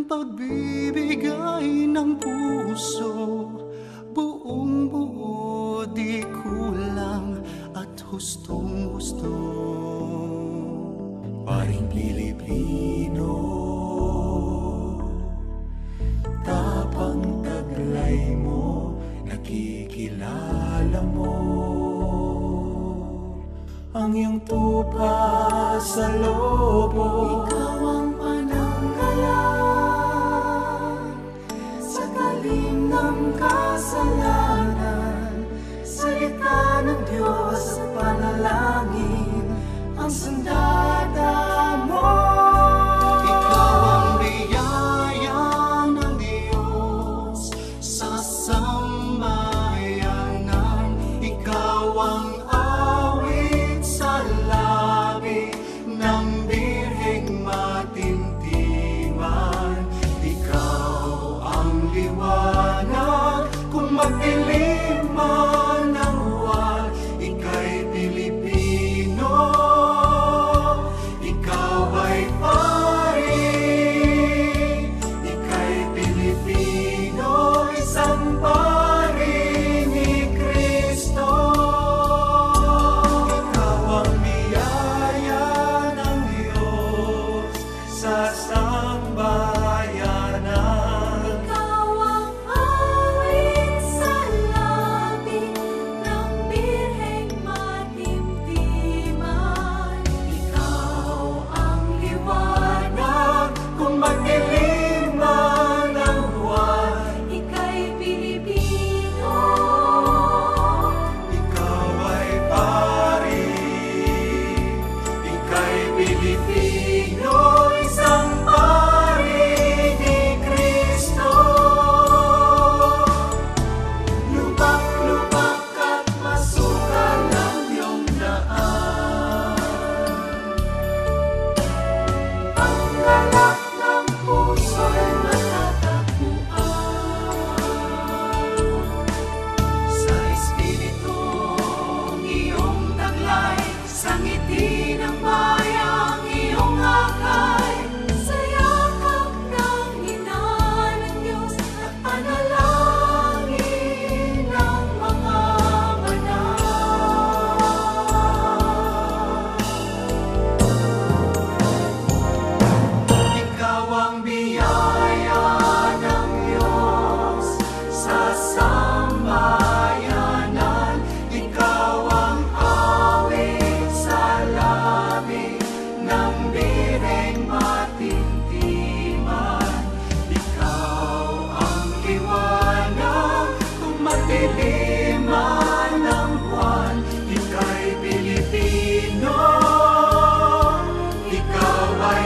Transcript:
pagbibigay ng puso, buong buo, di kulang at hustong-husto. Paring Pilipino, tapang taglay mo, nakikilala mo ang iyong tupa sa lobo. Ikaw ang pananggalang sa talim ng kasalanan, salita ng Diyos at panalangin ang sandata mo. Ikaw ang biyaya ng Diyos sa sambayanan, ikaw ang awit sa labi ng Birheng Matintiman. Ikaw ang liwanag kung magdilim man ang buwan, ika'y Pilipino, ikaw ay pari, ika'y Pilipino, isang pari ni Kristo. Ikaw ang biyaya ng Diyos sa sambayanan, Ikaw ang awit sa labi ng Birheng Matintiman. Ikaw ang liwanag kung magdilim man ang buwan, ika'y Pilipino. ikaw ay pari, ika'y Pilipino, isang pari ni Kristo. Lubak-lubak at masukal ang iyong daan, ang galak ng puso'y matatagpuan. Sa Espiritong iyong taglay, sa ngiti ng bayang iyong akay, Sa yakap ng ina ng Diyos at panalangin ng mga banal. ikaw ang biyaya ng Diyos sa sambayanan, ikaw ang awit sa labi ng Birheng Matintiman. Ikaw ang liwanag kung madilim man ang buwan, ika'y Pilipino, ikaw ay